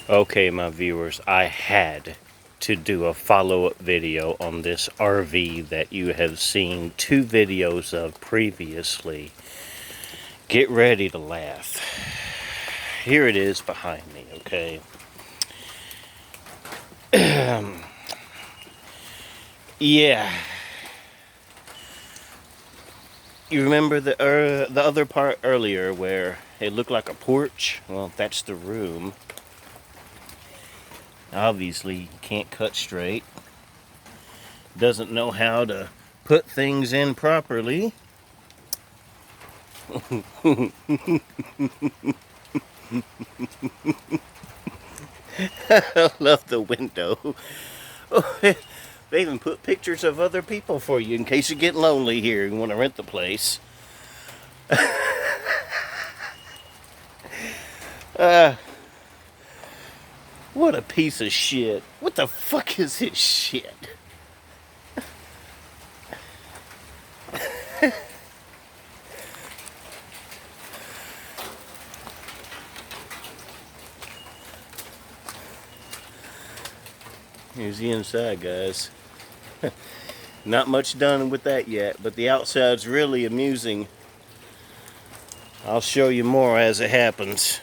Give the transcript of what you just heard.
Okay, my viewers, I had to do a follow-up video on this RV that you have seen 2 videos of previously. Get ready to laugh. Here it is behind me, okay? Yeah. You remember the other part earlier where it looked like a porch? Well, that's the room. Obviously, you can't cut straight. Doesn't know how to put things in properly. I love the window. Oh, they even put pictures of other people for you in case you get lonely here and want to rent the place. What a piece of shit. What the fuck is this shit? Here's the inside, guys. Not much done with that yet, but the outside's really amusing. I'll show you more as it happens.